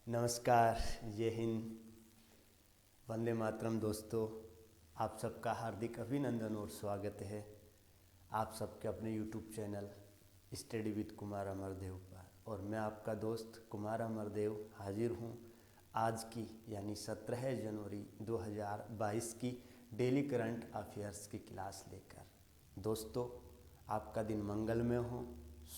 नमस्कार, जय हिंद, वंदे मातरम। दोस्तों, आप सबका हार्दिक अभिनंदन और स्वागत है आप सबके अपने YouTube channel study with Kumar Amardev पर। और मैं आपका दोस्त कुमार अमरदेव हाजिर हूँ आज की यानी 17 जनवरी 2022 की डेली करंट अफेयर्स की क्लास लेकर। दोस्तों, आपका दिन मंगलमय हो,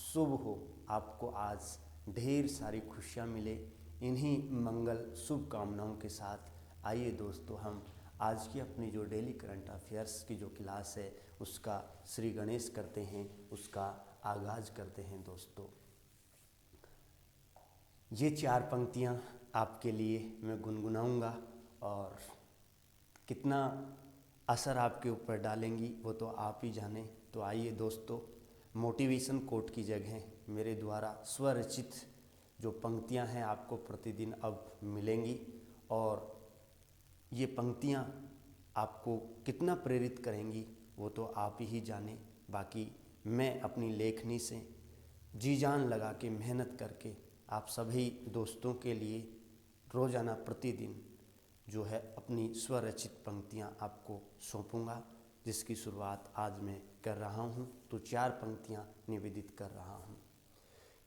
शुभ हो, आपको आज ढेर सारी खुशियाँ मिले। इन्हीं मंगल शुभ कामनाओं के साथ आइए दोस्तों, हम आज की अपनी जो डेली करंट अफेयर्स की जो क्लास है उसका श्री गणेश करते हैं, उसका आगाज करते हैं। दोस्तों, ये 4 पंक्तियाँ आपके लिए मैं गुनगुनाऊंगा और कितना असर आपके ऊपर डालेंगी वो तो आप ही जाने। तो आइए दोस्तों, मोटिवेशन कोट की जगह मेरे द्वारा स्वरचित जो पंक्तियां हैं आपको प्रतिदिन अब मिलेंगी और ये पंक्तियां आपको कितना प्रेरित करेंगी वो तो आप ही जाने। बाकी मैं अपनी लेखनी से जी जान लगा के मेहनत करके आप सभी दोस्तों के लिए रोज़ाना प्रतिदिन जो है अपनी स्वरचित पंक्तियां आपको सौंपूंगा, जिसकी शुरुआत आज मैं कर रहा हूं। तो 4 पंक्तियां निवेदित कर रहा हूं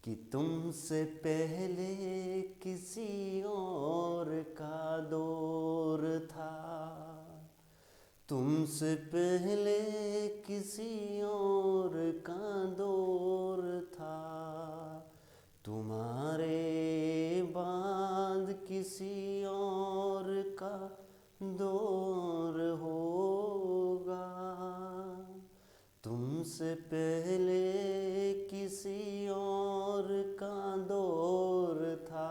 कि तुमसे पहले किसी और का दौर था, तुमसे पहले किसी और का दौर था, तुम्हारे बाद किसी और का दौर होगा, तुमसे पहले किसी और का दौर था,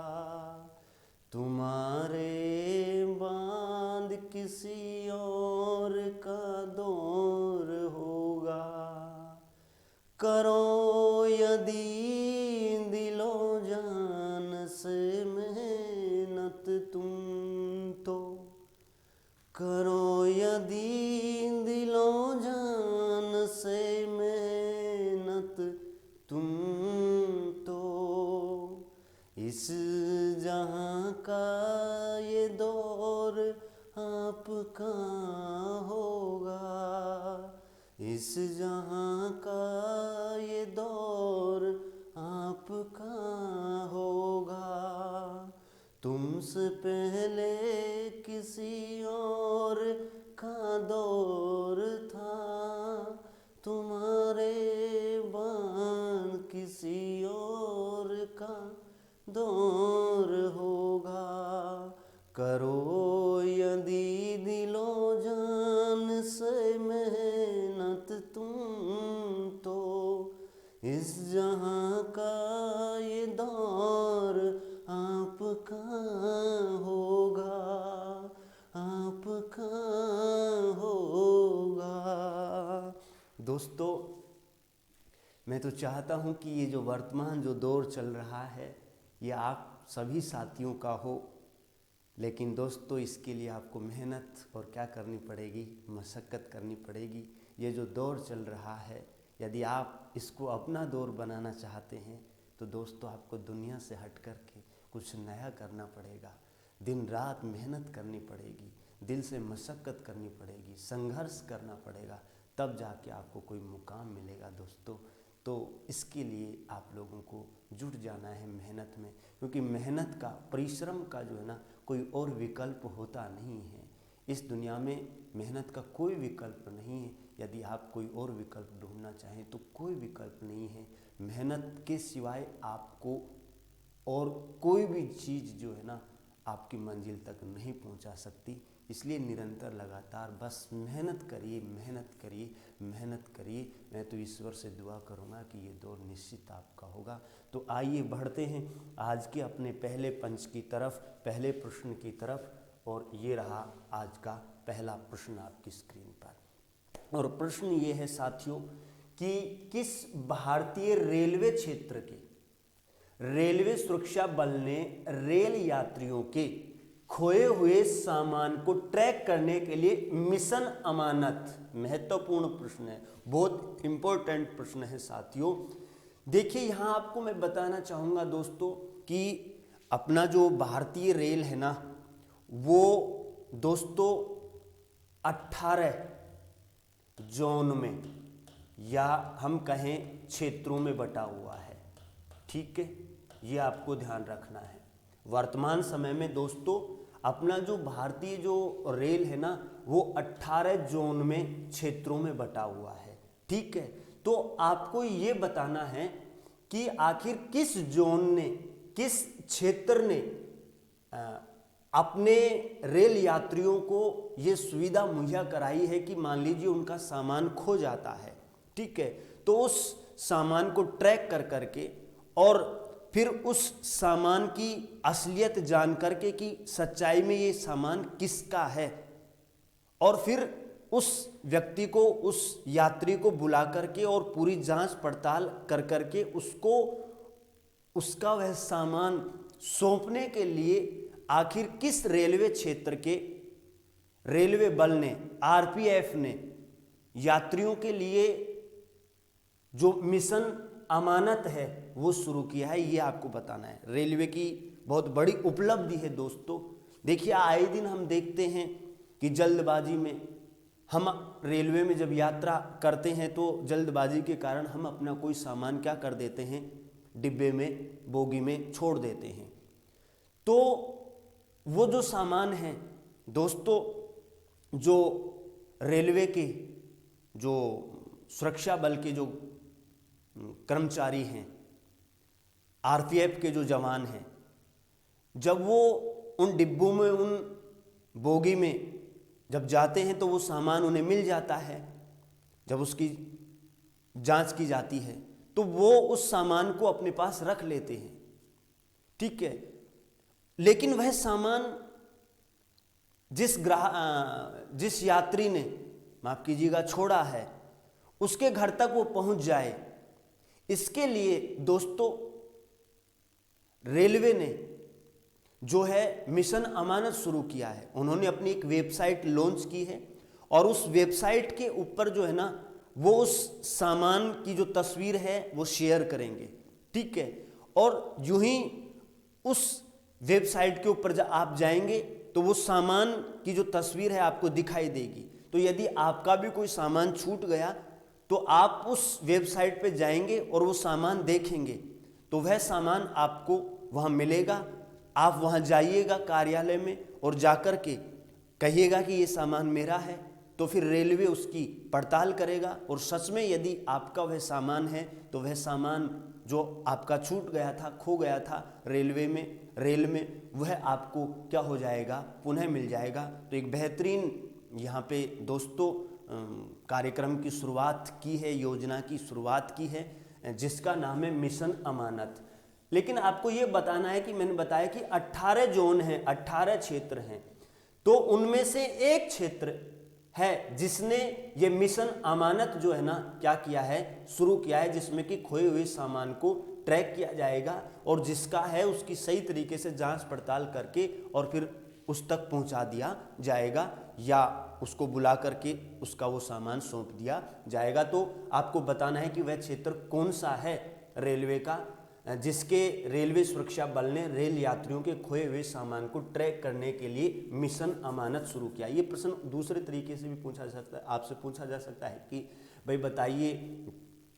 तुम्हारे बाद किसी और का दौर होगा। करो यदि दिलो जान से मेहनत तुम तो, करो यदि दिलो जान से मेहनत तुम तो, इस जहां का ये दौर आपका होगा, इस जहां का ये दौर आपका होगा, तुमसे पहले किसी और का दौर था, तुम्हारे बाद किसी और का दौर होगा। करो यदि दिलो जान से मेहनत तुम तो, इस जहां का ये दौर आपका होगा, आपका होगा। दोस्तों, मैं तो चाहता हूं कि ये जो वर्तमान जो दौर चल रहा है ये आप सभी साथियों का हो, लेकिन दोस्तों इसके लिए आपको मेहनत और क्या करनी पड़ेगी, मशक्क़त करनी पड़ेगी। ये जो दौर चल रहा है यदि आप इसको अपना दौर बनाना चाहते हैं तो दोस्तों आपको दुनिया से हट कर के कुछ नया करना पड़ेगा, दिन रात मेहनत करनी पड़ेगी, दिल से मशक्क़त करनी पड़ेगी, संघर्ष करना पड़ेगा, तब जाके आपको कोई मुकाम मिलेगा। दोस्तों, तो इसके लिए आप लोगों को जुट जाना है मेहनत में, क्योंकि मेहनत का, परिश्रम का जो है ना कोई और विकल्प होता नहीं है। इस दुनिया में मेहनत का कोई विकल्प नहीं है। यदि आप कोई और विकल्प ढूंढना चाहें तो कोई विकल्प नहीं है। मेहनत के सिवाय आपको और कोई भी चीज़ जो है ना आपकी मंजिल तक नहीं पहुंचा सकती। इसलिए निरंतर लगातार बस मेहनत करिए, मेहनत करिए, मेहनत करिए। मैं तो ईश्वर से दुआ करूंगा कि ये दौर निश्चित आपका होगा। तो आइए बढ़ते हैं आज के अपने पहले पंच की तरफ, पहले प्रश्न की तरफ। और ये रहा आज का पहला प्रश्न आपकी स्क्रीन पर। और प्रश्न ये है साथियों कि किस भारतीय रेलवे क्षेत्र के रेलवे सुरक्षा बल ने रेल यात्रियों के खोए हुए सामान को ट्रैक करने के लिए मिशन अमानत, महत्वपूर्ण प्रश्न है, बहुत इंपॉर्टेंट प्रश्न है साथियों। देखिए, यहां आपको मैं बताना चाहूंगा दोस्तों कि अपना जो भारतीय रेल है ना, वो दोस्तों 18 जोन में या हम कहें क्षेत्रों में बटा हुआ है। ठीक है, ये आपको ध्यान रखना है। वर्तमान समय में दोस्तों अपना जो भारतीय जो रेल है ना, वो 18 जोन में क्षेत्रों में बटा हुआ है। ठीक है, तो आपको ये बताना है कि आखिर किस जोन ने, किस क्षेत्र ने अपने रेल यात्रियों को ये सुविधा मुहैया कराई है कि मान लीजिए उनका सामान खो जाता है। ठीक है, तो उस सामान को ट्रैक कर करके और फिर उस सामान की असलियत जान करके कि सच्चाई में ये सामान किसका है, और फिर उस व्यक्ति को, उस यात्री को बुला करके और पूरी जांच पड़ताल कर करके उसको उसका वह सामान सौंपने के लिए आखिर किस रेलवे क्षेत्र के रेलवे बल ने, आरपीएफ ने यात्रियों के लिए जो मिशन अमानत है वो शुरू किया है, ये आपको बताना है। रेलवे की बहुत बड़ी उपलब्धि है दोस्तों। देखिए, आए दिन हम देखते हैं कि जल्दबाजी में हम रेलवे में जब यात्रा करते हैं तो जल्दबाजी के कारण हम अपना कोई सामान क्या कर देते हैं, डिब्बे में, बोगी में छोड़ देते हैं। तो वो जो सामान है दोस्तों, जो रेलवे के जो सुरक्षा बल के जो कर्मचारी हैं, आरपीएफ के जो जवान हैं, जब वो उन डिब्बों में, उन बोगी में जब जाते हैं तो वो सामान उन्हें मिल जाता है। जब उसकी जांच की जाती है तो वो उस सामान को अपने पास रख लेते हैं। ठीक है, लेकिन वह सामान जिस यात्री ने, माफ कीजिएगा, छोड़ा है, उसके घर तक वो पहुंच जाए, इसके लिए दोस्तों रेलवे ने जो है मिशन अमानत शुरू किया है। उन्होंने अपनी एक वेबसाइट लॉन्च की है और उस वेबसाइट के ऊपर जो है ना, वो उस सामान की जो तस्वीर है वो शेयर करेंगे। ठीक है, और यूं ही उस वेबसाइट के ऊपर जब आप जाएंगे तो वो सामान की जो तस्वीर है आपको दिखाई देगी। तो यदि आपका भी कोई सामान छूट गया तो आप उस वेबसाइट पे जाएंगे और वो सामान देखेंगे तो वह सामान आपको वहाँ मिलेगा। आप वहाँ जाइएगा कार्यालय में और जाकर के कहिएगा कि ये सामान मेरा है, तो फिर रेलवे उसकी पड़ताल करेगा और सच में यदि आपका वह सामान है तो वह सामान जो आपका छूट गया था, खो गया था रेल में, वह आपको क्या हो जाएगा, पुनः मिल जाएगा। तो एक बेहतरीन यहाँ पे दोस्तों कार्यक्रम की शुरुआत की है, योजना की शुरुआत की है, जिसका नाम है मिशन अमानत। लेकिन आपको ये बताना है कि मैंने बताया कि 18 जोन हैं, 18 क्षेत्र हैं, तो उनमें से एक क्षेत्र है जिसने ये मिशन अमानत जो है ना क्या किया है, शुरू किया है, जिसमें कि खोए हुए सामान को ट्रैक किया जाएगा और जिसका है उसकी सही तरीके से जांच पड़ताल करके और फिर उस तक पहुंचा दिया जाएगा या उसको बुला करके उसका वो सामान सौंप दिया जाएगा। तो आपको बताना है कि वह क्षेत्र कौन सा है रेलवे का, जिसके रेलवे सुरक्षा बल ने रेल यात्रियों के खोए हुए सामान को ट्रैक करने के लिए मिशन अमानत शुरू किया। ये प्रश्न दूसरे तरीके से भी पूछा जा सकता है, आपसे पूछा जा सकता है कि भाई बताइए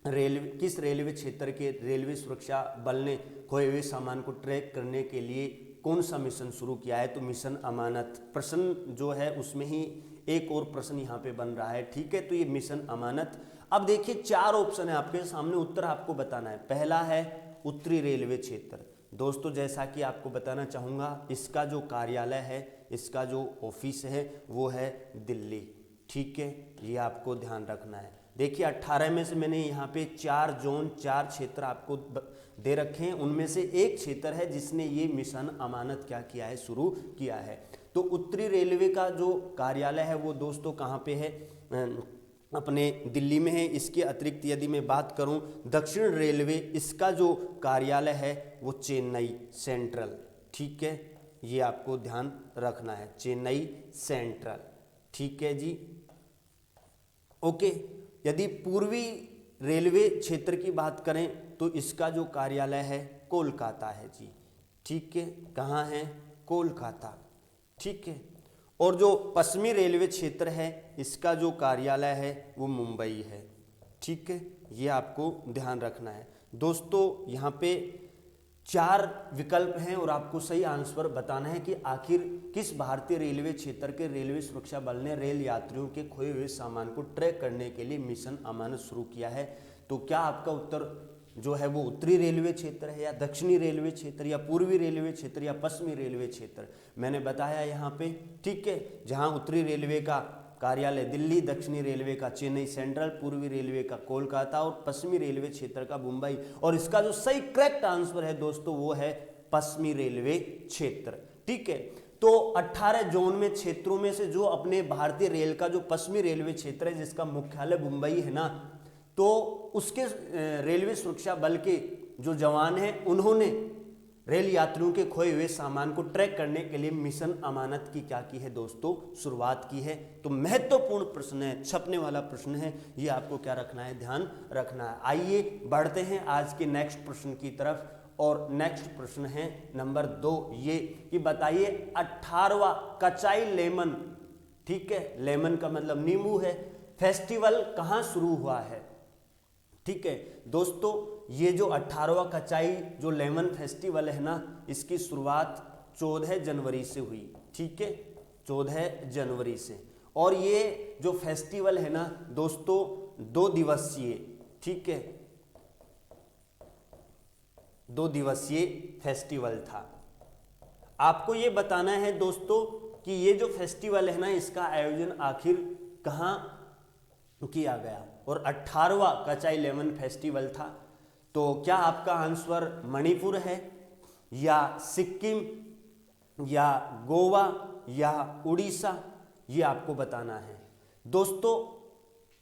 किस रेलवे क्षेत्र के रेलवे सुरक्षा बल ने खोए हुए सामान को ट्रैक करने के लिए कौन सा मिशन शुरू किया है, तो मिशन अमानत। प्रश्न जो है उसमें ही एक और प्रश्न यहाँ पे बन रहा है। ठीक है, तो ये मिशन अमानत। अब देखिए 4 ऑप्शन है आपके सामने, उत्तर आपको बताना है। पहला है उत्तरी रेलवे क्षेत्र। दोस्तों जैसा कि आपको बताना चाहूँगा, इसका जो कार्यालय है, इसका जो ऑफिस है वो है दिल्ली। ठीक है, ये आपको ध्यान रखना है। देखिए 18 में से मैंने यहाँ पे 4 जोन, 4 क्षेत्र आपको दे रखे हैं, उनमें से एक क्षेत्र है जिसने ये मिशन अमानत क्या किया है, शुरू किया है। तो उत्तरी रेलवे का जो कार्यालय है वो दोस्तों कहाँ पे है, अपने दिल्ली में है। इसके अतिरिक्त यदि मैं बात करूं दक्षिण रेलवे, इसका जो कार्यालय है वो चेन्नई सेंट्रल। ठीक है, ये आपको ध्यान रखना है, चेन्नई सेंट्रल। ठीक है जी, ओके। यदि पूर्वी रेलवे क्षेत्र की बात करें तो इसका जो कार्यालय है कोलकाता है जी। ठीक है, कहाँ है? कोलकाता। ठीक है, और जो पश्चिमी रेलवे क्षेत्र है इसका जो कार्यालय है वो मुंबई है। ठीक है, ये आपको ध्यान रखना है दोस्तों। यहाँ पे 4 विकल्प हैं और आपको सही आंसर बताना है कि आखिर किस भारतीय रेलवे क्षेत्र के रेलवे सुरक्षा बल ने रेल यात्रियों के खोए हुए सामान को ट्रैक करने के लिए मिशन अमानत शुरू किया है। तो क्या आपका उत्तर जो है वो उत्तरी रेलवे क्षेत्र है, या दक्षिणी रेलवे क्षेत्र, या पूर्वी रेलवे क्षेत्र, या पश्चिमी रेलवे क्षेत्र? मैंने बताया यहाँ पे। ठीक है, जहाँ उत्तरी रेलवे का कार्यालय दिल्ली, दक्षिणी रेलवे का चेन्नई सेंट्रल, पूर्वी रेलवे का कोलकाता और पश्चिमी रेलवे क्षेत्र का मुंबई। और इसका जो सही करेक्ट आंसर है दोस्तों वो है पश्चिमी रेलवे क्षेत्र। ठीक है, तो 18 जोन में क्षेत्रों में से जो अपने भारतीय रेल का जो पश्चिमी रेलवे क्षेत्र है जिसका मुख्यालय मुंबई है ना, तो उसके रेलवे सुरक्षा बल के जो जवान हैं उन्होंने रेल यात्रियों के खोए हुए सामान को ट्रैक करने के लिए मिशन अमानत की क्या की है दोस्तों? शुरुआत की है। तो महत्वपूर्ण प्रश्न है, छपने वाला प्रश्न है, ये आपको क्या रखना है? ध्यान रखना है। आइए बढ़ते हैं आज के नेक्स्ट प्रश्न की तरफ। और नेक्स्ट प्रश्न है नंबर 2, ये कि बताइए 18वां कचाई लेमन, ठीक है, लेमन का मतलब नींबू है, फेस्टिवल कहाँ शुरू हुआ है? ठीक है दोस्तों, ये जो 18वां कचाई जो लेमन फेस्टिवल है ना, इसकी शुरुआत 14 जनवरी से हुई। ठीक है, 14 जनवरी से। और ये जो फेस्टिवल है ना दोस्तों 2 दिवसीय, ठीक है, 2 दिवसीय फेस्टिवल था। आपको ये बताना है दोस्तों कि ये जो फेस्टिवल है ना इसका आयोजन आखिर कहाँ किया गया। और 18वां कचाई लेमन फेस्टिवल था। तो क्या आपका आंसर मणिपुर है, या सिक्किम, या गोवा, या उड़ीसा? ये आपको बताना है दोस्तों।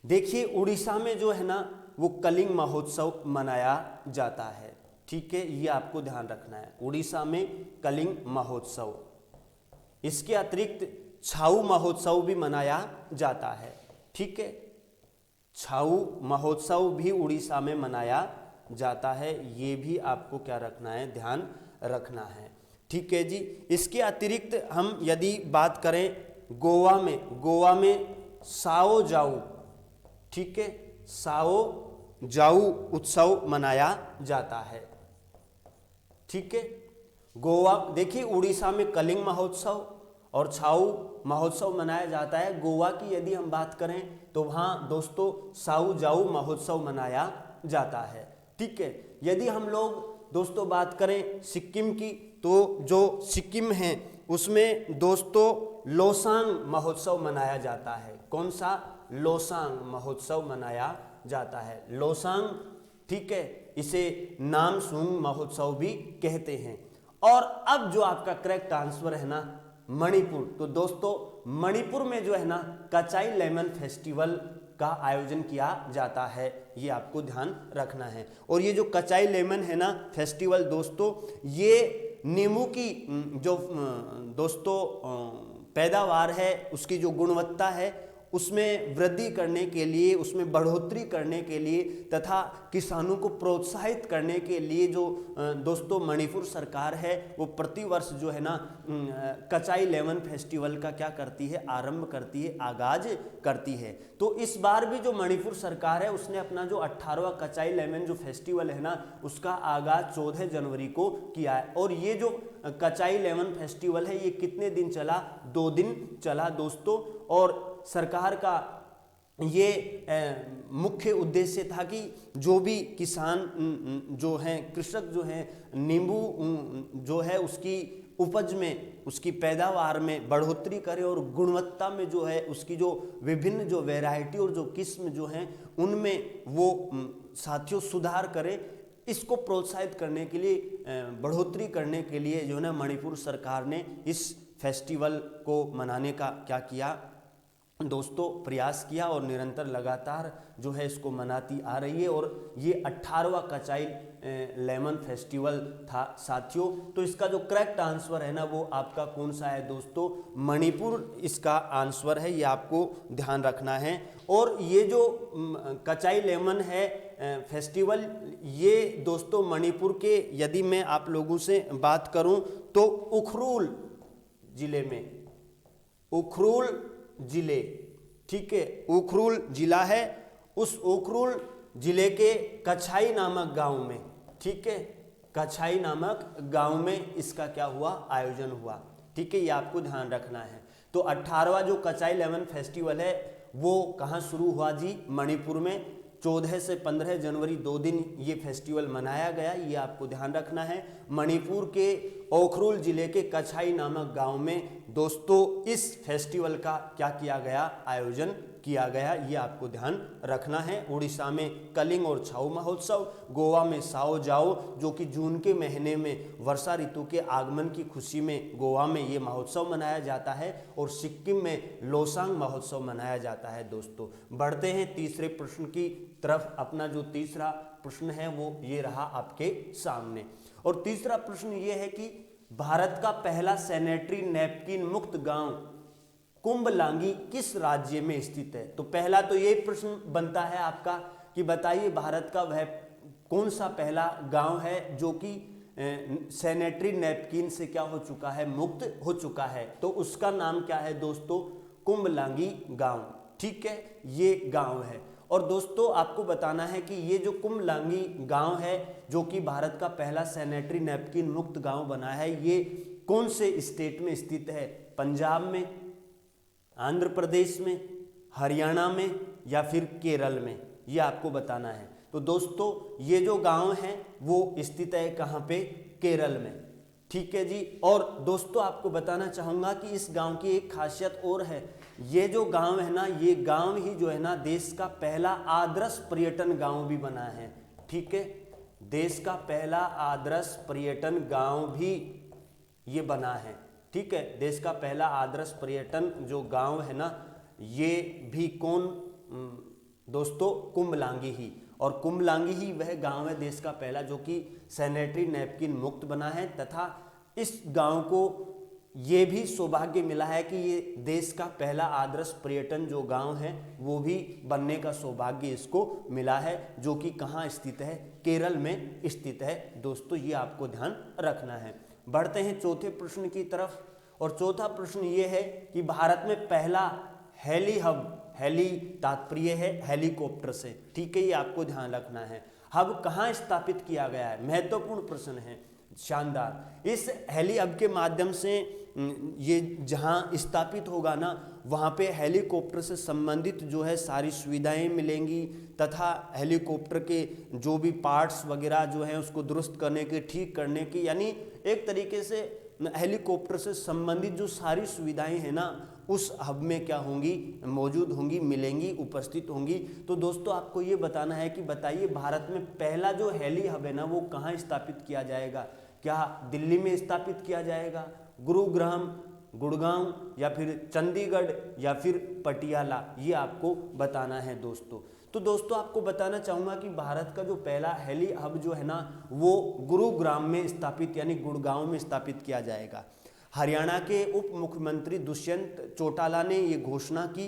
देखिए उड़ीसा में जो है ना वो कलिंग महोत्सव मनाया जाता है। ठीक है, ये आपको ध्यान रखना है, उड़ीसा में कलिंग महोत्सव। इसके अतिरिक्त छाऊ महोत्सव भी मनाया जाता है। ठीक है, छाऊ महोत्सव भी उड़ीसा में मनाया जाता है, ये भी आपको क्या रखना है? ध्यान रखना है। ठीक है जी। इसके अतिरिक्त हम यदि बात करें गोवा में साओ जाऊ, ठीक है, साओ जाऊ उत्सव मनाया जाता है। ठीक है, गोवा, देखिए उड़ीसा में कलिंग महोत्सव और छाऊ महोत्सव मनाया जाता है। गोवा की यदि हम बात करें तो वहाँ दोस्तों साऊ जाऊ महोत्सव मनाया जाता है। ठीक है, यदि हम लोग दोस्तों बात करें सिक्किम की, तो जो सिक्किम है उसमें दोस्तों लोसांग महोत्सव मनाया जाता है। कौन सा? लोसांग महोत्सव मनाया जाता है, लोसांग। ठीक है, इसे नामसूंग महोत्सव भी कहते हैं। और अब जो आपका करेक्ट आंसर है ना मणिपुर, तो दोस्तों मणिपुर में जो है ना कचाई लेमन फेस्टिवल का आयोजन किया जाता है, ये आपको ध्यान रखना है। और ये जो कचाई लेमन है ना फेस्टिवल दोस्तों, ये नींबू की जो दोस्तों पैदावार है उसकी जो गुणवत्ता है उसमें वृद्धि करने के लिए, उसमें बढ़ोतरी करने के लिए तथा किसानों को प्रोत्साहित करने के लिए जो दोस्तों मणिपुर सरकार है वो प्रतिवर्ष जो है ना कचाई लेमन फेस्टिवल का क्या करती है? आरंभ करती है, आगाज करती है। तो इस बार भी जो मणिपुर सरकार है उसने अपना जो 18वां कचाई लेमन जो फेस्टिवल है ना उसका आगाज 14 जनवरी को किया है। और ये जो कचाई लेमन फेस्टिवल है ये कितने दिन चला? 2 दिन चला दोस्तों। और सरकार का ये मुख्य उद्देश्य था कि जो भी किसान जो हैं, कृषक जो हैं, नींबू जो है उसकी उपज में, उसकी पैदावार में बढ़ोतरी करे और गुणवत्ता में जो है उसकी जो विभिन्न जो वैरायटी और जो किस्म जो हैं उनमें वो साथियों सुधार करे। इसको प्रोत्साहित करने के लिए, बढ़ोतरी करने के लिए जो है ना मणिपुर सरकार ने इस फेस्टिवल को मनाने का क्या किया दोस्तों? प्रयास किया और निरंतर लगातार जो है इसको मनाती आ रही है। और ये 18वां कचाई लेमन फेस्टिवल था साथियों। तो इसका जो करेक्ट आंसर है ना वो आपका कौन सा है दोस्तों, मणिपुर इसका आंसर है, ये आपको ध्यान रखना है। और ये जो कचाई लेमन है फेस्टिवल, ये दोस्तों मणिपुर के, यदि मैं आप लोगों से बात करूं तो उखरुल जिले में, उखरुल जिले, ठीक है, उखरुल जिला है, उस उखरुल जिले के कछाई नामक गांव में, ठीक है, कछाई नामक गांव में इसका क्या हुआ, आयोजन हुआ, ठीक है, ये आपको ध्यान रखना है। तो 18वां जो कचाई लेमन फेस्टिवल है वो कहाँ शुरू हुआ जी, मणिपुर में। 14 से 15 जनवरी 2 दिन ये फेस्टिवल मनाया गया, ये आपको ध्यान रखना है। मणिपुर के उखरुल जिले के कछाई नामक गांव में दोस्तों इस फेस्टिवल का क्या किया गया, आयोजन किया गया, ये आपको ध्यान रखना है। उड़ीसा में कलिंग और छाऊ महोत्सव, गोवा में साओ जाओ जो कि जून के महीने में वर्षा ऋतु के आगमन की खुशी में गोवा में ये महोत्सव मनाया जाता है, और सिक्किम में लोसांग महोत्सव मनाया जाता है दोस्तों। बढ़ते हैं तीसरे प्रश्न की तरफ। अपना जो तीसरा प्रश्न है वो ये रहा आपके सामने, और तीसरा प्रश्न ये है कि भारत का पहला सैनिटरी नैपकिन मुक्त गांव कुंभलांगी किस राज्य में स्थित है। तो पहला तो ये प्रश्न बनता है आपका कि बताइए भारत का वह कौन सा पहला गांव है जो कि सैनिटरी नैपकिन से क्या हो चुका है, मुक्त हो चुका है। तो उसका नाम क्या है दोस्तों, कुंभलांगी गांव, ठीक है, ये गांव है। और दोस्तों आपको बताना है कि ये जो कुंभलांगी गांव है जो कि भारत का पहला सैनिटरी नैपकिन मुक्त गांव बना है, ये कौन से स्टेट में स्थित है, पंजाब में, आंध्र प्रदेश में, हरियाणा में या फिर केरल में, ये आपको बताना है। तो दोस्तों ये जो गांव है वो स्थित है कहाँ पे, केरल में, ठीक है जी। और दोस्तों आपको बताना चाहूँगा कि इस गांव की एक खासियत और है, ये जो गांव है ना, ये गांव ही जो है ना देश का पहला आदर्श पर्यटन गांव भी बना है, ठीक है, देश का पहला आदर्श पर्यटन गांव भी ये बना है, ठीक है, देश का पहला आदर्श पर्यटन जो गांव है ना ये भी कौन दोस्तों, कुंभलांगी ही। और कुंभलांगी ही वह गांव है देश का पहला जो कि सैनिटरी नैपकिन मुक्त बना है, तथा इस गांव को ये भी सौभाग्य मिला है कि ये देश का पहला आदर्श पर्यटन जो गांव है वो भी बनने का सौभाग्य इसको मिला है, जो कि कहाँ स्थित है, केरल में स्थित है दोस्तों, ये आपको ध्यान रखना है। बढ़ते हैं चौथे प्रश्न की तरफ, और चौथा प्रश्न ये है कि भारत में पहला हेली हब, हेली तात्पर्य है हेलीकॉप्टर से, ठीक है, ये आपको ध्यान रखना है। हब कहाँ स्थापित किया गया है, महत्वपूर्ण प्रश्न है, शानदार। इस हेली हब के माध्यम से ये जहाँ स्थापित होगा ना वहाँ पे हेलीकॉप्टर से संबंधित जो है सारी सुविधाएं मिलेंगी, तथा हेलीकॉप्टर के जो भी पार्ट्स वगैरह जो हैं उसको दुरुस्त करने के, ठीक करने की, यानी एक तरीके से हेलीकॉप्टर से संबंधित जो सारी सुविधाएं हैं ना उस हब में क्या होंगी, मौजूद होंगी, मिलेंगी, उपस्थित होंगी। तो दोस्तों आपको ये बताना है कि बताइए भारत में पहला जो हेली हब है ना वो कहाँ स्थापित किया जाएगा, क्या दिल्ली में स्थापित किया जाएगा, गुरुग्राम, गुड़गांव या फिर चंडीगढ़ या फिर पटियाला, ये आपको बताना है दोस्तों। तो दोस्तों आपको बताना चाहूँगा कि भारत का जो पहला हेली हब जो है ना वो गुरुग्राम में स्थापित यानी गुड़गांव में स्थापित किया जाएगा। हरियाणा के उप मुख्यमंत्री दुष्यंत चौटाला ने ये घोषणा की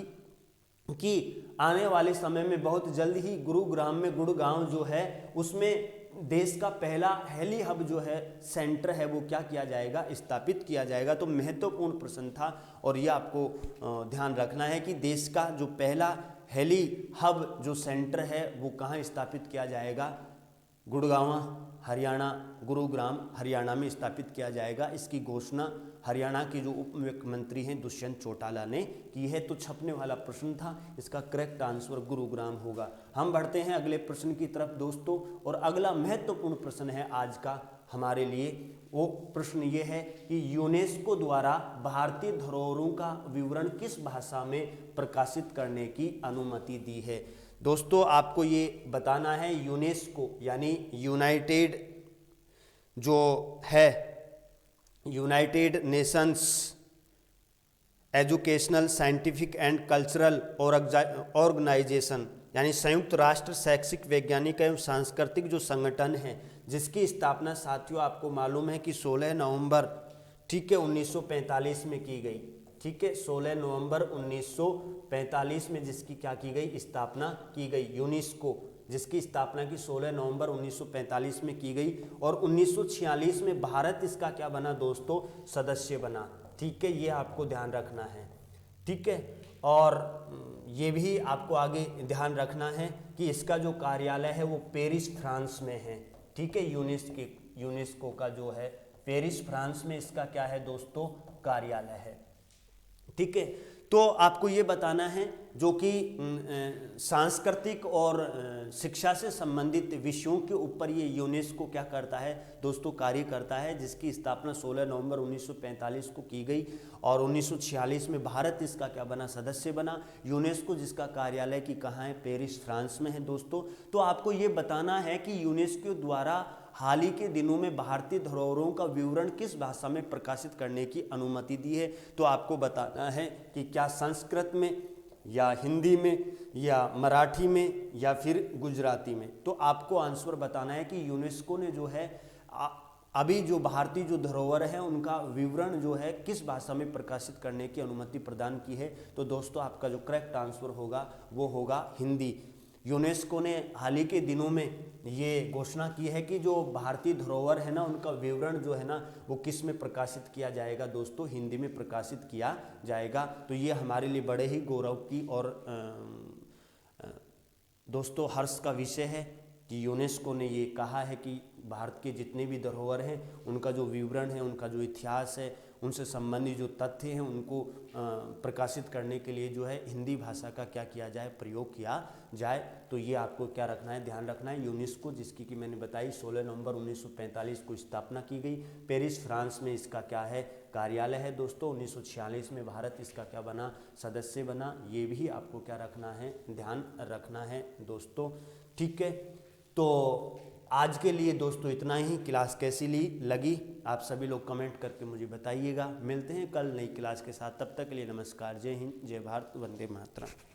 कि आने वाले समय में बहुत जल्द ही गुरुग्राम में गुड़गांव जो है उसमें देश का पहला हेली हब जो है सेंटर है वो क्या किया जाएगा, स्थापित किया जाएगा। तो महत्वपूर्ण प्रश्न था और ये आपको ध्यान रखना है कि देश का जो पहला हेली हब जो सेंटर है वो कहाँ स्थापित किया जाएगा, गुड़गांव हरियाणा, गुरुग्राम हरियाणा में स्थापित किया जाएगा। इसकी घोषणा हरियाणा के जो उप मुख्यमंत्री हैं दुष्यंत चौटाला ने की है। तो छपने वाला प्रश्न था, इसका करेक्ट आंसर गुरुग्राम होगा। हम बढ़ते हैं अगले प्रश्न की तरफ दोस्तों, और अगला महत्वपूर्ण प्रश्न है आज का हमारे लिए। वो प्रश्न ये है कि यूनेस्को द्वारा भारतीय धरोहरों का विवरण किस भाषा में प्रकाशित करने की अनुमति दी है। दोस्तों आपको ये बताना है, यूनेस्को यानी यूनाइटेड जो है united nations educational scientific and cultural organisation, यानी संयुक्त राष्ट्र शैक्षिक वैज्ञानिक एवं सांस्कृतिक जो संगठन है, जिसकी स्थापना साथियों आपको मालूम है कि 16 नवंबर, ठीक है, 1945 में की गई। ठीक है, 16 नवंबर 1945 में जिसकी क्या की गई, स्थापना की गई। यूनेस्को जिसकी स्थापना की 16 नवंबर 1945 में की गई और 1946 में भारत इसका क्या बना दोस्तों, सदस्य बना। ठीक है, ये आपको ध्यान रखना है। ठीक है, और ये भी आपको आगे ध्यान रखना है कि इसका जो कार्यालय है वो पेरिस फ्रांस में है। ठीक है, यूनेस्को का जो है पेरिस फ्रांस में इसका क्या है दोस्तों, कार्यालय है। ठीक है, तो आपको ये बताना है जो कि सांस्कृतिक और शिक्षा से संबंधित विषयों के ऊपर ये यूनेस्को क्या करता है दोस्तों, कार्य करता है, जिसकी स्थापना 16 नवंबर 1945 को की गई और 1946 में भारत इसका क्या बना, सदस्य बना। यूनेस्को जिसका कार्यालय की कहाँ है, पेरिस फ्रांस में है दोस्तों। तो आपको ये बताना है कि यूनेस्को द्वारा हाल ही के दिनों में भारतीय धरोहरों का विवरण किस भाषा में प्रकाशित करने की अनुमति दी है। तो आपको बताना है कि क्या संस्कृत में या हिंदी में या मराठी में या फिर गुजराती में। तो आपको आंसर बताना है कि यूनेस्को ने जो है अभी जो भारतीय जो धरोहर है उनका विवरण जो है किस भाषा में प्रकाशित करने की अनुमति प्रदान की है। तो दोस्तों आपका जो करेक्ट आंसर होगा वो होगा हिंदी। यूनेस्को ने हाल ही के दिनों में ये घोषणा की है कि जो भारतीय धरोहर है ना उनका विवरण जो है ना वो किस में प्रकाशित किया जाएगा दोस्तों, हिंदी में प्रकाशित किया जाएगा। तो ये हमारे लिए बड़े ही गौरव की और दोस्तों हर्ष का विषय है कि यूनेस्को ने ये कहा है कि भारत के जितने भी धरोहर हैं उनका जो विवरण है, उनका जो इतिहास है, उनसे संबंधित जो तथ्य हैं उनको प्रकाशित करने के लिए जो है हिंदी भाषा का क्या किया जाए, प्रयोग किया जाए। तो ये आपको क्या रखना है, ध्यान रखना है। यूनेस्को जिसकी कि मैंने बताई 16 नवंबर 1945 को स्थापना की गई, पेरिस फ्रांस में इसका क्या है, कार्यालय है दोस्तों। 1946 में भारत इसका क्या बना, सदस्य बना। ये भी आपको क्या रखना है, ध्यान रखना है दोस्तों। ठीक है, तो आज के लिए दोस्तों इतना ही। क्लास कैसी लगी आप सभी लोग कमेंट करके मुझे बताइएगा। मिलते हैं कल नई क्लास के साथ, तब तक के लिए नमस्कार, जय हिंद, जय भारत, वंदे मातरम।